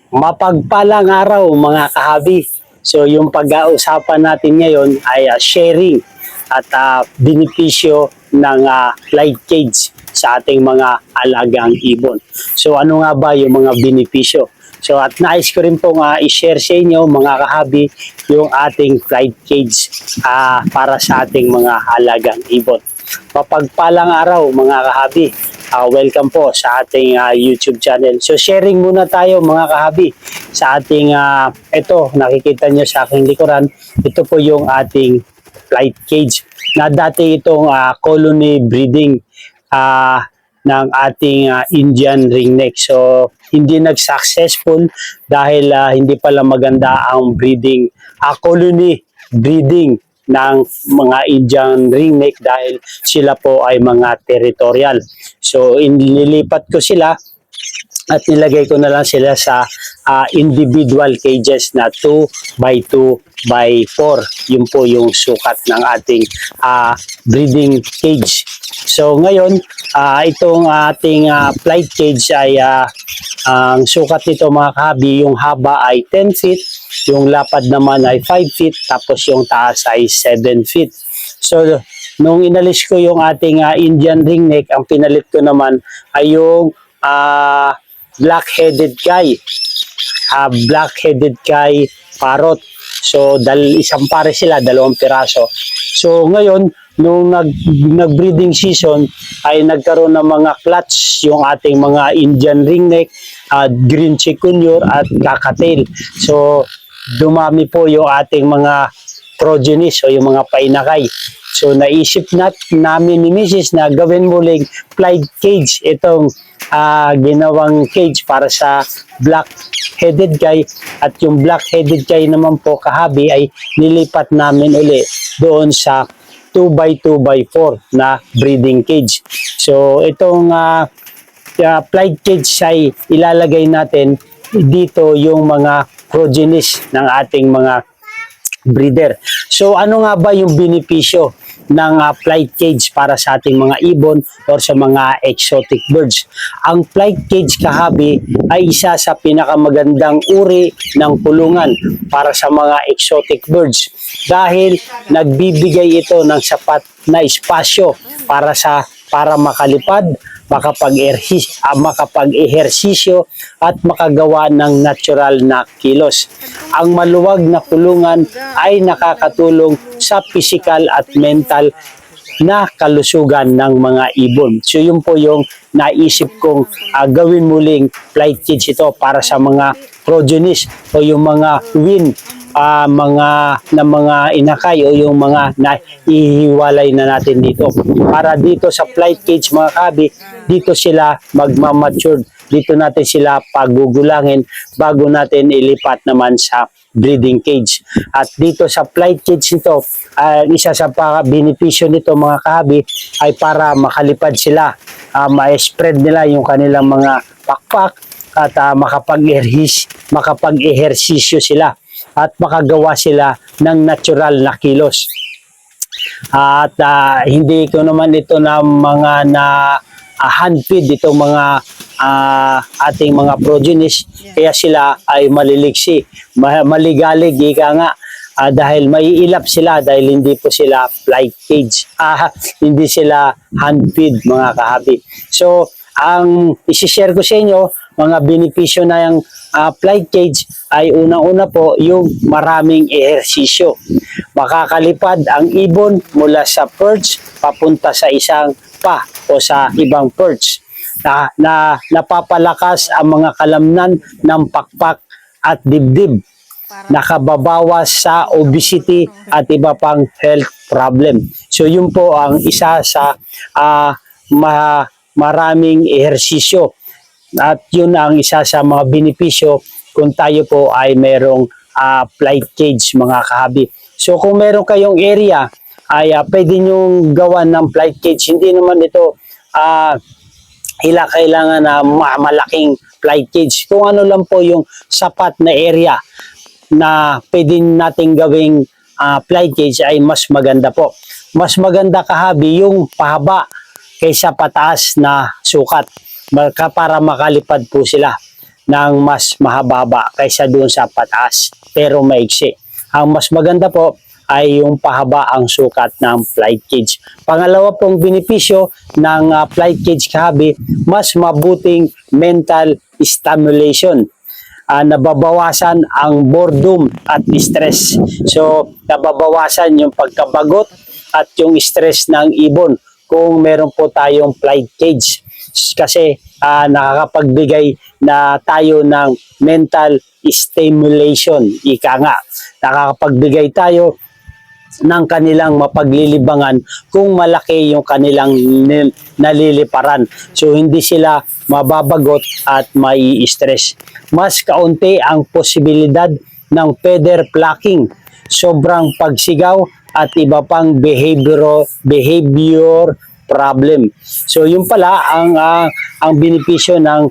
Mapagpalang araw mga kahabi. So yung pag-uusapan natin ngayon ay sharing at benepisyo ng light cage sa ating mga alagang ibon. So ano nga ba yung mga benepisyo? So at nais ko rin pong i-share sa inyo mga kahabi yung ating light cage para sa ating mga alagang ibon. Mapagpalang araw mga kahabi. Welcome po sa ating YouTube channel. So sharing muna tayo mga kahabi sa ating ito nakikita nyo sa aking likuran. Ito po yung ating light cage na dati itong colony breeding ng ating Indian ringneck. So hindi nag-successful dahil hindi pala maganda ang breeding colony breeding ng mga Indian ringneck dahil sila po ay mga territorial. So inilipat ko sila at nilagay ko na lang sila sa individual cages na 2 by 2 by 4. Yun po yung sukat ng ating breeding cage. So ngayon, itong ating flight cage ay ang sukat nito mga kahabi, yung haba ay 10 feet, yung lapad naman ay 5 feet, tapos yung taas ay 7 feet. So nung inalis ko yung ating Indian ringneck, ang pinalit ko naman ay yung black-headed guy. Black-headed guy parrot. So, isang pare sila, 2 piraso. So, ngayon, nung nag-breeding season, ay nagkaroon ng mga clutch yung ating mga Indian ringneck, green chikunyor at kakatail. So, dumami po yung ating mga progenies o yung mga painakay. So, naisip namin ni Mrs. na gawin muling flight cage itong ginawang cage para sa black-headed guy, at yung black-headed guy naman po kahabi ay nilipat namin uli doon sa 2 by 2 by 4 na breeding cage. So itong flight cage ay ilalagay natin dito yung mga progenies ng ating mga breeder. So ano nga ba yung benepisyo ng flight cage para sa ating mga ibon or sa mga exotic birds? Ang flight cage kahabi ay isa sa pinakamagandang uri ng kulungan para sa mga exotic birds dahil nagbibigay ito ng sapat na espasyo para makalipad, makapag-ehersisyo at makagawa ng natural na kilos. Ang maluwag na kulungan ay nakakatulong sa physical at mental na kalusugan ng mga ibon. So yun po yung naisip kong gawin muling flight cage ito para sa mga progenies o yung mga mga inakay o yung mga naihiwalay na natin dito. Para dito sa flight cage mga kabi, dito sila magmamature. Dito natin sila pagugulangin bago natin ilipat naman sa breeding cage. At dito sa flight cage nito, isa sa benepisyo nito mga kahabi ay para makalipad sila, ma-spread nila yung kanilang mga pakpak at makapag-ehersisyo sila at makagawa sila ng natural na kilos. At hindi ko naman ito na mga hand feed itong mga ating mga progenies, kaya sila ay maliliksi, maligalig ika nga, dahil maiilap sila dahil hindi po sila flight cage, hindi sila hand feed mga kahabi. So ang isi-share ko sa inyo mga benepisyo na yung flight cage ay unang-una po yung maraming ehersisyo. Makakalipad ang ibon mula sa perch papunta sa isang o sa ibang perch na napapalakas ang mga kalamnan ng pakpak at dibdib, nakababawas sa obesity at iba pang health problem. So yun po ang isa sa maraming ehersisyo, at yun ang isa sa mga benepisyo kung tayo po ay merong flight cage mga kahabi. So kung meron kayong area ay pwede nyong gawan ng flight cage. Hindi naman ito kailangan na malaking flight cage. Kung ano lang po yung sapat na area na pwede nating gawing flight cage ay mas maganda po. Mas maganda kahabi yung pahaba kaysa pataas na sukat para makalipad po sila. ng mas mahaba kaysa doon sa pataas pero maiksi. Ang mas maganda po ay yung pahaba ang sukat ng flight cage. Pangalawa pong benepisyo ng flight cage kahabi, mas mabuting mental stimulation. Nababawasan ang boredom at stress. So, nababawasan yung pagkabagot at yung stress ng ibon kung meron po tayong flight cage. Kasi nakakapagbigay na tayo ng mental stimulation. Ika nga, nakakapagbigay tayo ng kanilang mapaglilibangan kung malaki yung kanilang naliliparan. So, hindi sila mababagot at mai stress. Mas kaunti ang posibilidad ng feather plucking, sobrang pagsigaw at iba pang behavior problem. So yung pala ang benepisyo ng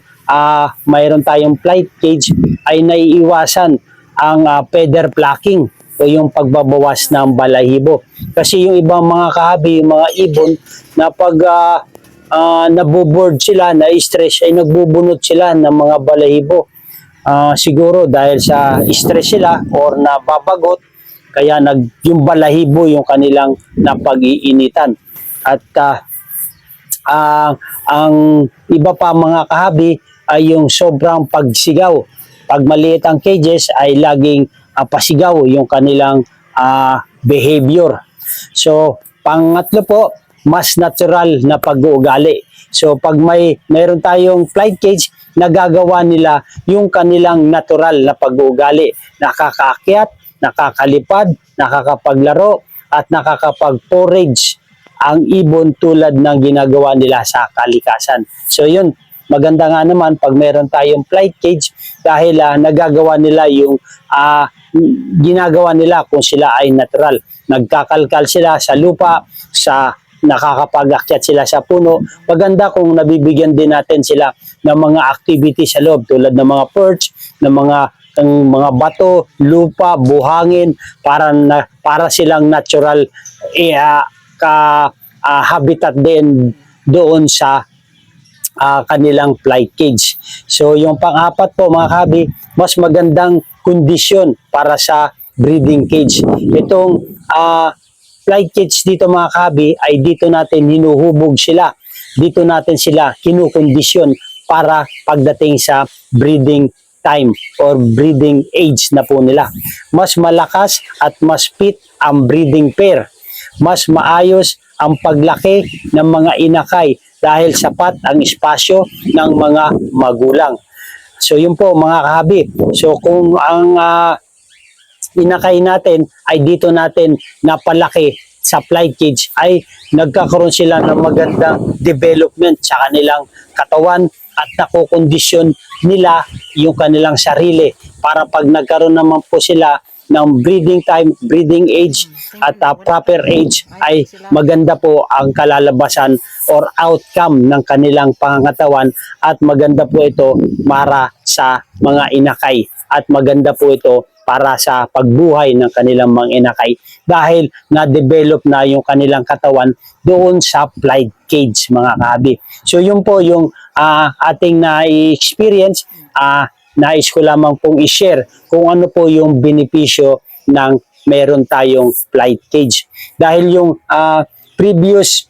mayroon tayong flight cage ay naiiwasan ang feather plucking o yung pagbabawas ng balahibo. Kasi yung ibang mga kahabi, yung mga ibon na pag naboboard sila, na-stress, ay nagbubunot sila ng mga balahibo. Siguro dahil sa stress sila or nababagot, kaya yung balahibo yung kanilang napag-iinitan. At ang iba pa mga kahabi ay yung sobrang pagsigaw. Pag maliit ang cages ay laging pasigaw yung kanilang behavior. So, pangatlo po, mas natural na pag-uugali. So, pag mayroon tayong flight cage, nagagawa nila yung kanilang natural na pag-uugali. Nakakaakyat, nakakalipad, nakakapaglaro, at nakakapag-forage ang ibon tulad ng ginagawa nila sa kalikasan. So, yun. Maganda nga naman pag meron tayong flight cage dahil nagagawa nila yung ginagawa nila kung sila ay natural. Nagkakalkal sila sa lupa, nakakapag-akyat sila sa puno. Maganda kung nabibigyan din natin sila ng mga activity sa loob tulad ng mga perch, ng mga bato, lupa, buhangin para silang natural habitat din doon sa kanilang flight cage. So yung pang-apat po mga kahabi, mas magandang kondisyon para sa breeding cage. Itong flight cage dito mga kahabi ay dito natin hinuhubog sila. Dito natin sila kinukondisyon para pagdating sa breeding time or breeding age na po nila. Mas malakas at mas fit ang breeding pair. Mas maayos ang paglaki ng mga inakay dahil sapat ang espasyo ng mga magulang. So yun po mga kahabi. So kung ang inakay natin ay dito natin napalaki sa flight cage ay nagkakaroon sila ng magandang development sa kanilang katawan at nakukondisyon nila yung kanilang sarili para pag nagkaroon naman po sila ng breeding time, breeding age at proper age ay maganda po ang kalalabasan or outcome ng kanilang pangangatawan at maganda po ito para sa mga inakay at maganda po ito para sa pagbuhay ng kanilang mga inakay dahil na-develop na yung kanilang katawan doon sa flight cage mga kahabi. So yun po yung ating na-experience, nais ko lamang pong i-share kung ano po yung benepisyo ng meron tayong flight cage. Dahil yung previous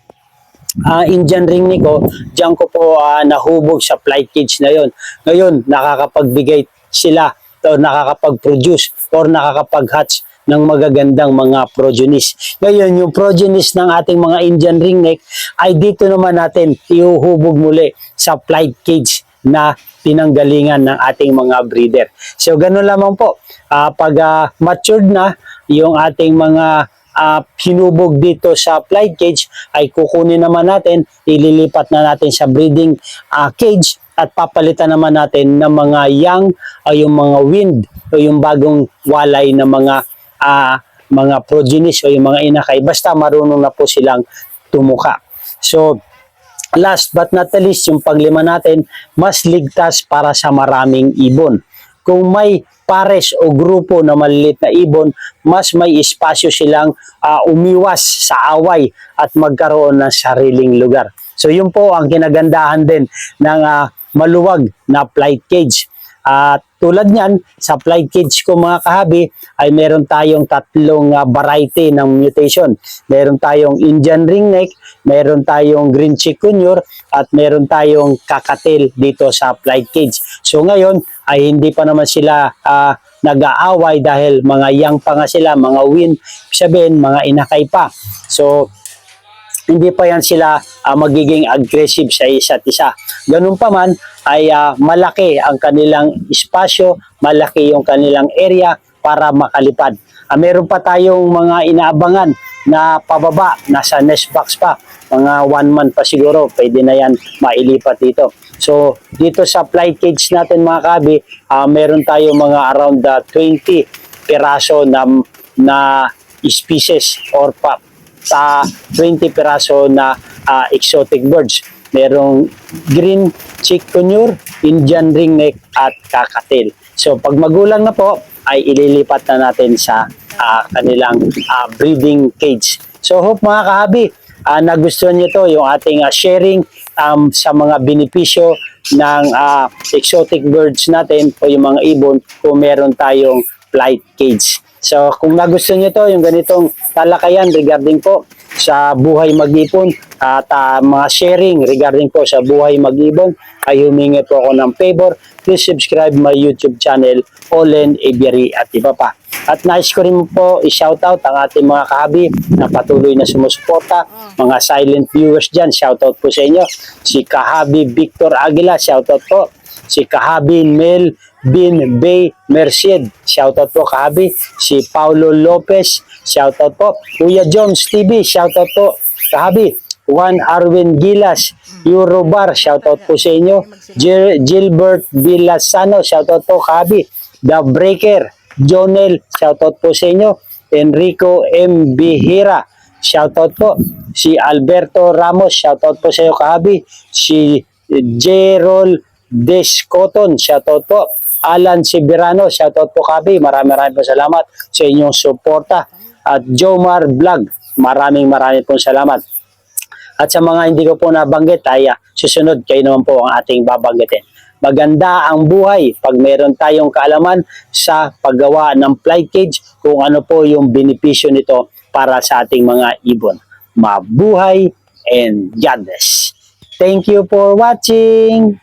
Indian ring niko, diyan ko po nahubog sa flight cage na yon. Ngayon, nakakapagbigay sila o nakakapag-produce or nakakapag-hatch ng magagandang mga progenies. Ngayon, yung progenies ng ating mga Indian ringneck ay dito naman natin ihuhubog muli sa flight cage na pinanggalingan ng ating mga breeder. So, ganun lamang po. Pag matured na yung ating mga hinubog dito sa flight cage, ay kukunin naman natin, ililipat na natin sa breeding cage at papalitan naman natin ng mga young o yung mga wind o yung bagong walay na mga progenies o yung mga inakay. Basta marunong na po silang tumuka. So, last but not the least, yung panglima natin, mas ligtas para sa maraming ibon. Kung may pares o grupo na maliliit na ibon, mas may espasyo silang umiwas sa away at magkaroon ng sariling lugar. So yun po ang kinagandahan din ng maluwag na flight cage. At tulad niyan, sa flight cage ko mga kahabi, ay meron tayong tatlong variety ng mutation. Meron tayong Indian ringneck, meron tayong green chikunure, at meron tayong kakatil dito sa flight cage. So ngayon, ay hindi pa naman sila nag-aaway dahil mga young pa nga sila, mga win, sabihin, mga inakay pa. So, hindi pa yan sila magiging aggressive sa isa't isa. Ganun pa man ay malaki ang kanilang espasyo, malaki yung kanilang area para makalipad. Meron pa tayong mga inaabangan na pababa, nasa nest box pa. Mga 1 month pa siguro, pwede na yan mailipat dito. So, dito sa flight cage natin mga kabi, meron tayong mga around 20 piraso na species or sa 20 piraso na exotic birds. Merong green chikunure, Indian ringneck at kakatil. So pag magulang na po ay ililipat na natin sa kanilang breeding cage. So hope mga kahabi, nagustuhan nyo to yung ating sharing sa mga benepisyo ng exotic birds natin o yung mga ibon kung meron tayong flight cage. So kung nagustuhan nyo to, yung ganitong talakayan regarding po sa buhay mag-ipon at mga sharing regarding po sa buhay mag-ibon, ay humingi po ako ng favor. Please subscribe my YouTube channel, Olen Aviary at iba pa. At nais ko rin po i-shoutout ang ating mga kahabi na patuloy na sumusuporta. Mga silent viewers dyan, shoutout po sa inyo. Si Kahabi Victor Aguila, shoutout po. Si Kahabi Mel Bin Bay Merced, shoutout po Kahabi. Si Paulo Lopez, shoutout po. Kuya Jones TV, shoutout po Kahabi. Juan Arwin Gilas, Eurobar, shoutout po sa inyo. Gilbert Villasano, shoutout po Kahabi. The Breaker, Jonel, shoutout po sa inyo. Enrico M. Bihira, shoutout po. Si Alberto Ramos, shoutout po sa iyo Kahabi. Si Gerald Descoton, shoutout po. Alan Sibirano, shoutout po Kahabi. Maraming po salamat sa inyong suporta. At Jomar Vlog, maraming pong salamat. At sa mga hindi ko po nabanggit ay susunod kayo naman po ang ating babanggitin. Maganda ang buhay pag meron tayong kaalaman sa paggawa ng flight cage kung ano po yung benepisyo nito para sa ating mga ibon. Mabuhay and God bless. Thank you for watching.